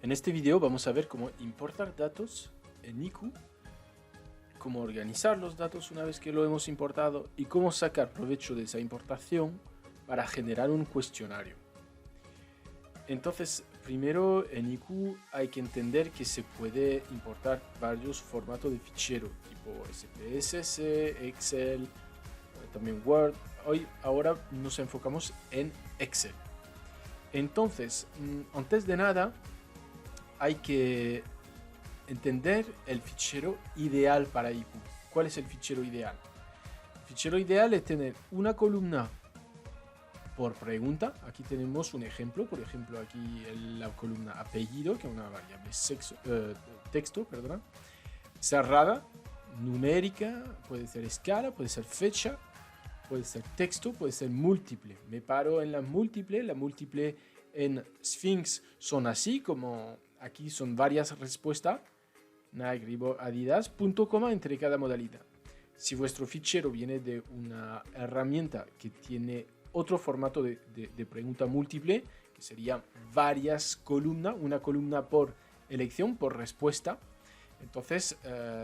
En este video vamos a ver cómo importar datos en IQ, cómo organizar los datos una vez que lo hemos importado y cómo sacar provecho de esa importación para generar un cuestionario. Entonces, primero en IQ hay que entender que se puede importar varios formatos de fichero, tipo SPSS, Excel, también Word. Ahora nos enfocamos en Excel. Entonces, antes de nada, hay que entender el fichero ideal para IQ. ¿Cuál es el fichero ideal? El fichero ideal es tener una columna por pregunta. Aquí tenemos un ejemplo, por ejemplo, aquí la columna apellido, que es una variable texto, cerrada, numérica, puede ser escala, puede ser fecha, puede ser texto, puede ser múltiple. Me paro en la múltiple en Sphinx son así, como aquí son varias respuestas, Nike, Reebok, Adidas, punto coma entre cada modalidad. Si vuestro fichero viene de una herramienta que tiene otro formato de pregunta múltiple, que sería varias columnas, una columna por elección, por respuesta, entonces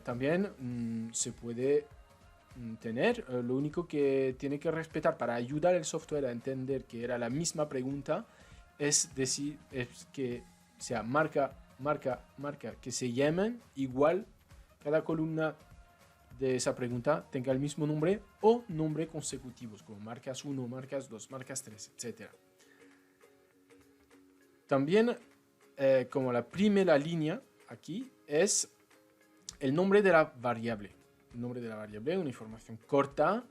también se puede tener. Lo único que tiene que respetar para ayudar al software a entender que era la misma pregunta es que sea marca, que se llamen igual, cada columna de esa pregunta tenga el mismo nombre o nombre consecutivos, como marcas 1, marcas 2, marcas 3, etc. También, como la primera línea aquí, es el nombre de la variable. El nombre de la variable es una información corta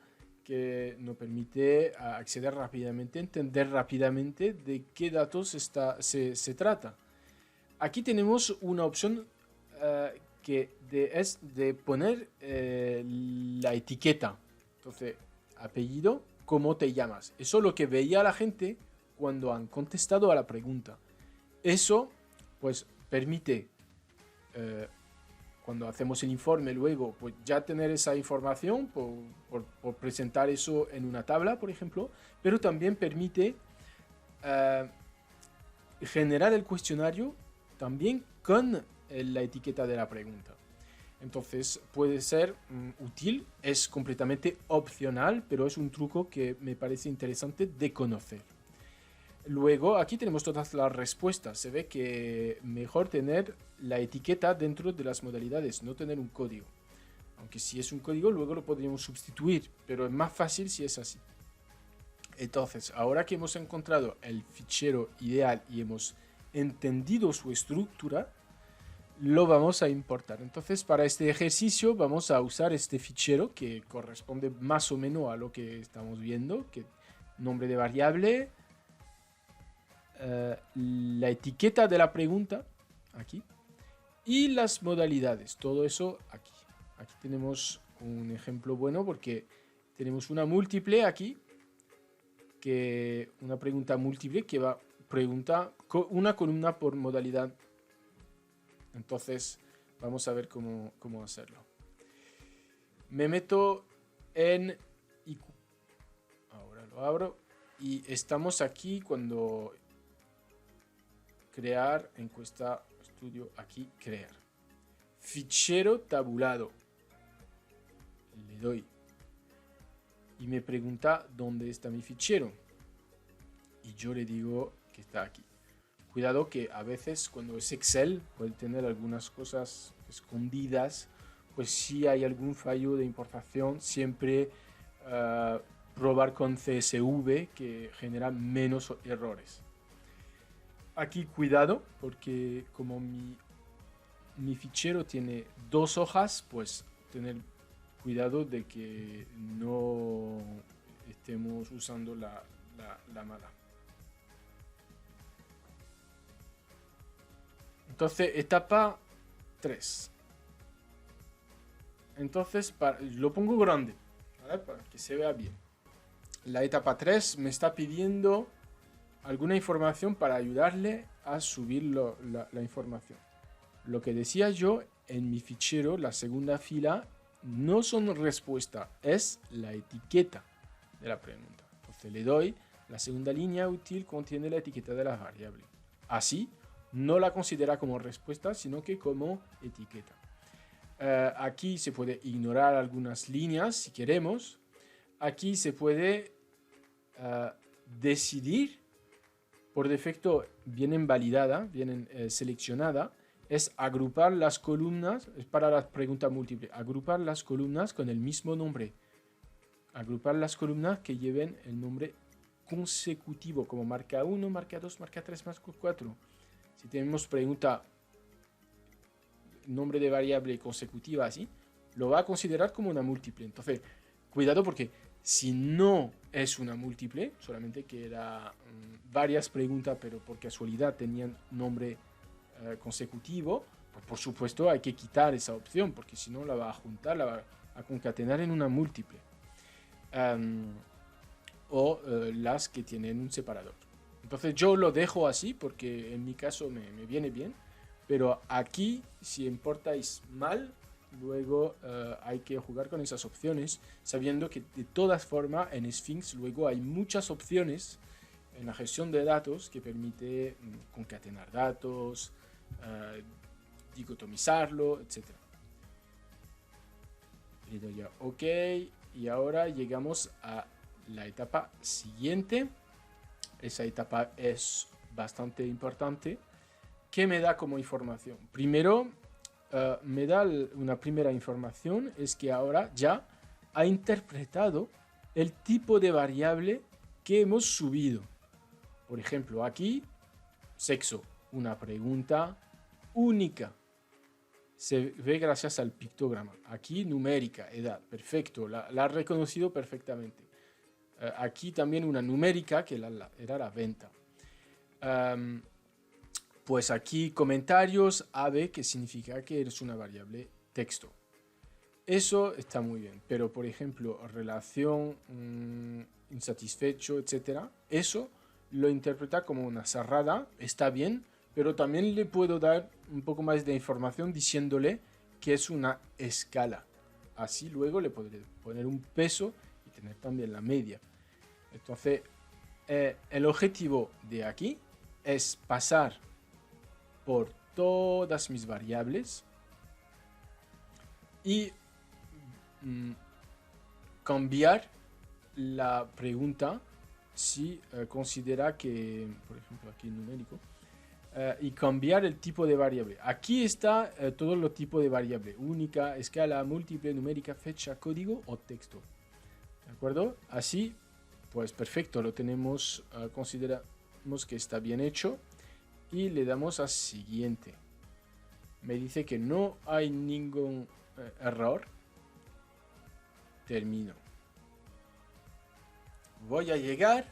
que nos permite acceder rápidamente, entender rápidamente de qué datos se trata. Aquí tenemos una opción es de poner la etiqueta. Entonces, apellido, ¿cómo te llamas? Eso es lo que veía la gente cuando han contestado a la pregunta. Eso, pues, permite, cuando hacemos el informe luego, pues ya tener esa información por presentar eso en una tabla, por ejemplo, pero también permite generar el cuestionario también con la etiqueta de la pregunta. Entonces puede ser útil, es completamente opcional, pero es un truco que me parece interesante de conocer. Luego aquí tenemos todas las respuestas. Se ve que mejor tener la etiqueta dentro de las modalidades, no tener un código. Aunque si es un código luego lo podríamos sustituir, pero es más fácil si es así. Entonces, ahora que hemos encontrado el fichero ideal y hemos entendido su estructura, lo vamos a importar. Entonces, para este ejercicio vamos a usar este fichero que corresponde más o menos a lo que estamos viendo, que nombre de variable, la etiqueta de la pregunta, aquí, y las modalidades, todo eso aquí. Aquí tenemos un ejemplo bueno porque tenemos una múltiple aquí, una pregunta múltiple que va pregunta una columna por modalidad. Entonces vamos a ver cómo hacerlo. Me meto en IQ. Ahora lo abro y estamos aquí cuando crear encuesta estudio, aquí crear fichero tabulado, le doy y me pregunta dónde está mi fichero y yo le digo que está aquí. Cuidado que a veces cuando es Excel puede tener algunas cosas escondidas, pues si hay algún fallo de importación siempre probar con CSV que genera menos errores. Aquí cuidado porque como mi fichero tiene 2 hojas, pues tener cuidado de que no estemos usando la mala. Entonces, etapa 3. Entonces, lo pongo grande, ¿vale? Para que se vea bien. La etapa 3 me está pidiendo alguna información para ayudarle a subir la información. Lo que decía yo, en mi fichero, la segunda fila, no son respuesta, es la etiqueta de la pregunta. Entonces le doy, la segunda línea útil contiene la etiqueta de la variable. Así no la considera como respuesta, sino que como etiqueta. Aquí se puede ignorar algunas líneas si queremos. Aquí se puede decidir. Por defecto vienen validadas, vienen seleccionadas. Es agrupar las columnas, es para la pregunta múltiple, agrupar las columnas con el mismo nombre. Agrupar las columnas que lleven el nombre consecutivo, como marca 1, marca 2, marca 3, marca 4. Si tenemos pregunta nombre de variable consecutiva así, lo va a considerar como una múltiple. Entonces, cuidado porque si no es una múltiple, solamente que era varias preguntas, pero por casualidad tenían nombre consecutivo, pues por supuesto hay que quitar esa opción, porque si no la va a juntar, la va a concatenar en una múltiple. Las que tienen un separador. Entonces yo lo dejo así porque en mi caso me viene bien, pero aquí si importáis mal, luego hay que jugar con esas opciones, sabiendo que de todas formas en Sphinx luego hay muchas opciones en la gestión de datos que permite concatenar datos, dicotomizarlo, etc. Le doy a OK y ahora llegamos a la etapa siguiente. Esa etapa es bastante importante. ¿Qué me da como información? Primero, me da una primera información, es que ahora ya ha interpretado el tipo de variable que hemos subido. Por ejemplo, aquí, sexo, una pregunta única. Se ve gracias al pictograma. Aquí, numérica, edad, perfecto, la ha reconocido perfectamente. Aquí también una numérica, que era la venta. Pues aquí comentarios AB, que significa que es una variable texto. Eso está muy bien, pero por ejemplo, relación, insatisfecho, etc. Eso lo interpreta como una cerrada, está bien, pero también le puedo dar un poco más de información diciéndole que es una escala. Así luego le podré poner un peso y tener también la media. Entonces, el objetivo de aquí es pasar por todas mis variables y cambiar la pregunta si considera que, por ejemplo, aquí numérico, y cambiar el tipo de variable. Aquí está todos los tipos de variable: única, escala, múltiple, numérica, fecha, código o texto. ¿De acuerdo? Así, pues perfecto, lo tenemos, consideramos que está bien hecho y le damos a siguiente. Me dice que no hay ningún error. Termino. Voy a llegar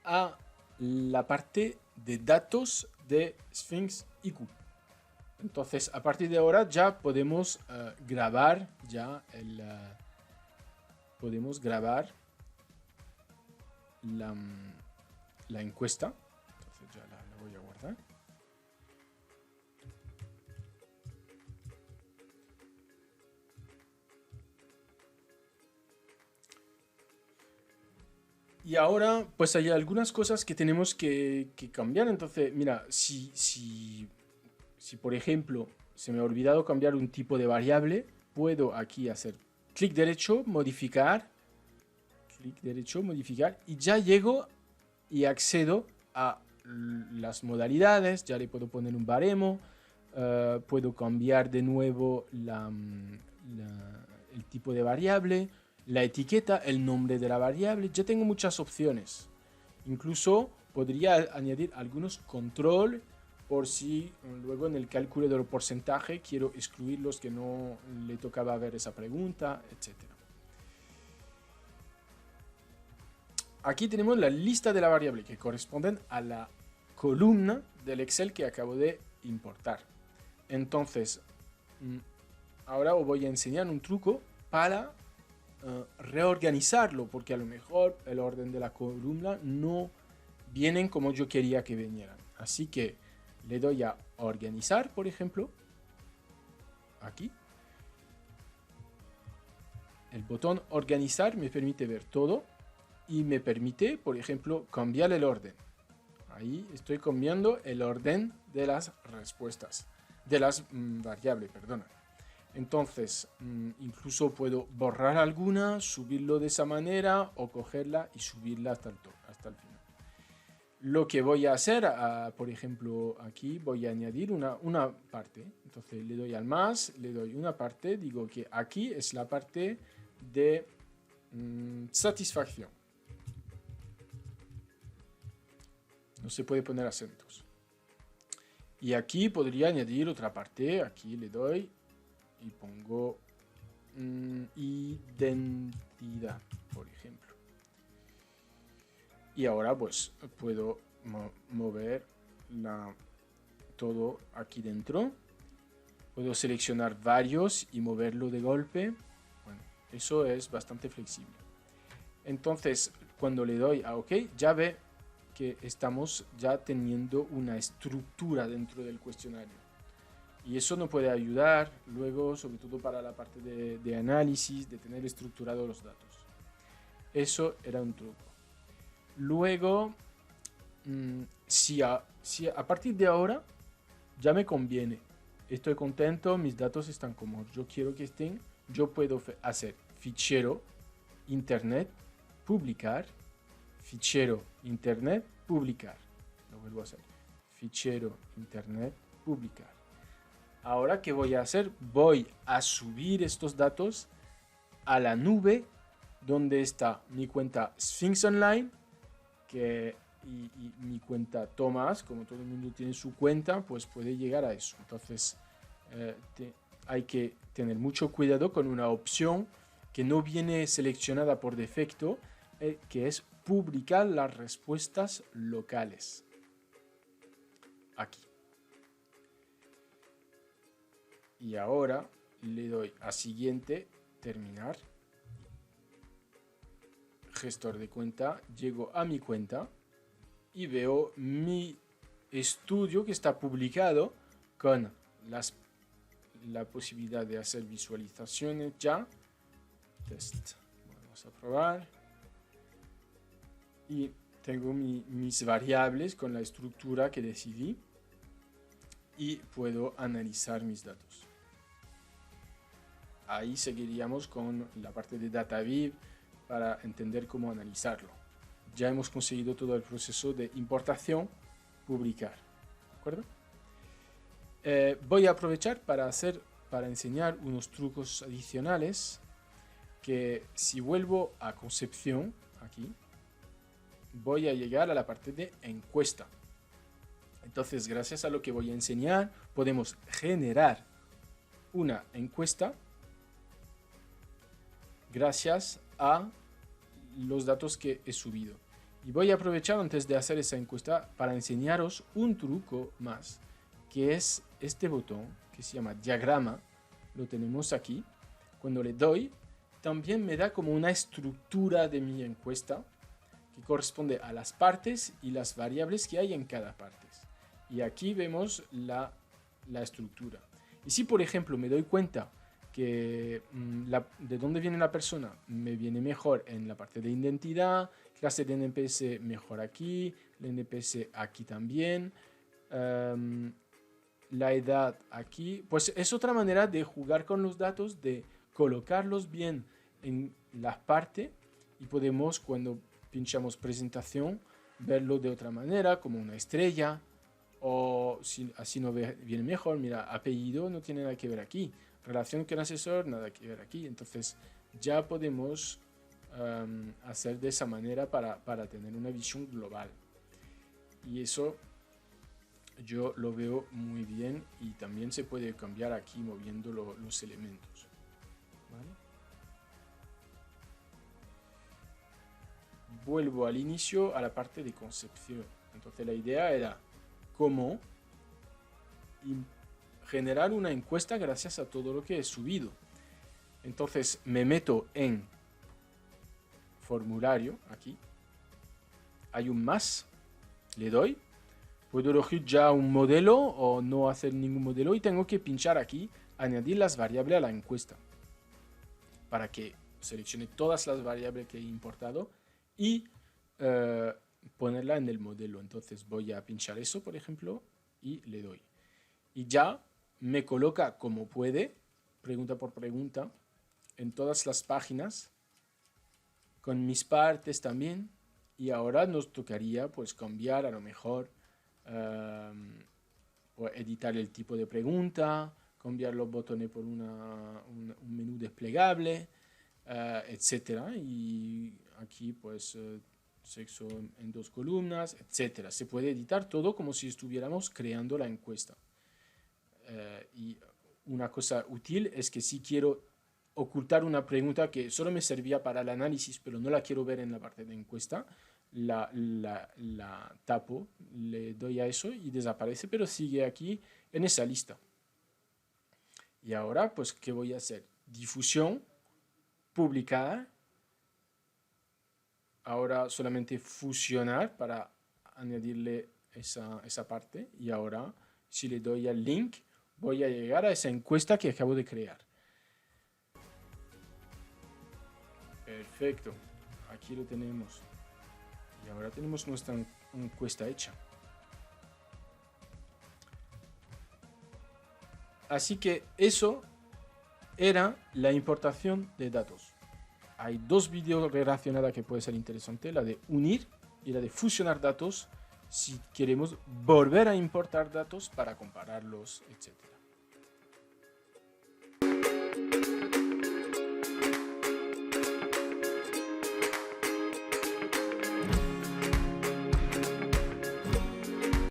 a la parte de datos de Sphinx IQ. Entonces, a partir de ahora ya podemos grabar podemos grabar la encuesta. Entonces ya la voy a guardar. Y ahora, pues hay algunas cosas que tenemos que cambiar. Entonces, mira, si por ejemplo se me ha olvidado cambiar un tipo de variable, puedo aquí hacer clic derecho, modificar, y ya llego y accedo a las modalidades. Ya le puedo poner un baremo, puedo cambiar de nuevo el tipo de variable, la etiqueta, el nombre de la variable. Ya tengo muchas opciones. Incluso podría añadir algunos control por si luego en el cálculo del porcentaje quiero excluir los que no le tocaba ver esa pregunta, etc. Aquí tenemos la lista de la variable que corresponden a la columna del Excel que acabo de importar. Entonces, ahora os voy a enseñar un truco para reorganizarlo, porque a lo mejor el orden de la columna no vienen como yo quería que vinieran. Así que le doy a organizar, por ejemplo, aquí. El botón organizar me permite ver todo y me permite, por ejemplo, cambiar el orden. Ahí estoy cambiando el orden de las respuestas, de las variables, perdona. Entonces, incluso puedo borrar alguna, subirlo de esa manera o cogerla y subirla hasta el final. Lo que voy a hacer, por ejemplo, aquí voy a añadir una parte. Entonces le doy al más, le doy una parte, digo que aquí es la parte de satisfacción. No se puede poner acentos. Y aquí podría añadir otra parte. Aquí le doy y pongo identidad, por ejemplo. Y ahora pues puedo mover todo aquí dentro. Puedo seleccionar varios y moverlo de golpe. Bueno, eso es bastante flexible. Entonces, cuando le doy a OK, ya ve que estamos ya teniendo una estructura dentro del cuestionario. Y eso nos puede ayudar luego, sobre todo para la parte de análisis, de tener estructurados los datos. Eso era un truco. Luego, si a partir de ahora ya me conviene, estoy contento, mis datos están como yo quiero que estén, yo puedo hacer fichero, internet, publicar, fichero, internet, publicar. Lo vuelvo a hacer. Fichero, internet, publicar. Ahora, ¿qué voy a hacer? Voy a subir estos datos a la nube donde está mi cuenta Sphinx Online y mi cuenta Tomás. Como todo el mundo tiene su cuenta, pues puede llegar a eso. Entonces, hay que tener mucho cuidado con una opción que no viene seleccionada por defecto, que es publicar las respuestas locales. Aquí. Y ahora le doy a siguiente, terminar. Gestor de cuenta, llego a mi cuenta y veo mi estudio que está publicado con la posibilidad de hacer visualizaciones ya. Test. Vamos a probar. Y tengo mis variables con la estructura que decidí y puedo analizar mis datos. Ahí seguiríamos con la parte de DataViv para entender cómo analizarlo. Ya hemos conseguido todo el proceso de importación, publicar. ¿De acuerdo? Voy a aprovechar para enseñar unos trucos adicionales que si vuelvo a Concepción, aquí, voy a llegar a la parte de encuesta. Entonces, gracias a lo que voy a enseñar, podemos generar una encuesta gracias a los datos que he subido. Y voy a aprovechar antes de hacer esa encuesta para enseñaros un truco más, que es este botón que se llama diagrama. Lo tenemos aquí. Cuando le doy, también me da como una estructura de mi encuesta que corresponde a las partes y las variables que hay en cada parte. Y aquí vemos la estructura. Y si, por ejemplo, me doy cuenta que de dónde viene la persona me viene mejor en la parte de identidad, clase de NPS mejor aquí, el NPS aquí también, la edad aquí, pues es otra manera de jugar con los datos, de colocarlos bien en la parte y podemos, cuando pinchamos presentación, verlo de otra manera, como una estrella, o si así no viene mejor. Mira, apellido no tiene nada que ver aquí, relación con asesor, nada que ver aquí. Entonces ya podemos hacer de esa manera para tener una visión global. Y eso yo lo veo muy bien y también se puede cambiar aquí moviendo los elementos. ¿Vale? Vuelvo al inicio, a la parte de concepción. Entonces la idea era cómo generar una encuesta gracias a todo lo que he subido. Entonces me meto en formulario, aquí hay un más, le doy, puedo elegir ya un modelo o no hacer ningún modelo y tengo que pinchar aquí, añadir las variables a la encuesta para que seleccione todas las variables que he importado y ponerla en el modelo. Entonces voy a pinchar eso, por ejemplo, y le doy. Y ya me coloca como puede, pregunta por pregunta, en todas las páginas, con mis partes también. Y ahora nos tocaría pues cambiar a lo mejor, o editar el tipo de pregunta, cambiar los botones por un menú desplegable, etcétera. Y aquí pues sexo en 2 columnas, etcétera. Se puede editar todo como si estuviéramos creando la encuesta. Y una cosa útil es que si quiero ocultar una pregunta que solo me servía para el análisis, pero no la quiero ver en la parte de encuesta, la tapo, le doy a eso y desaparece, pero sigue aquí en esa lista. Y ahora, pues, ¿qué voy a hacer? Difusión, publicada. Ahora solamente fusionar para añadirle esa parte. Y ahora, si le doy al link, voy a llegar a esa encuesta que acabo de crear. Perfecto. Aquí lo tenemos. Y ahora tenemos nuestra encuesta hecha. Así que eso era la importación de datos. Hay 2 vídeos relacionados que puede ser interesante, la de unir y la de fusionar datos si queremos volver a importar datos para compararlos, etc.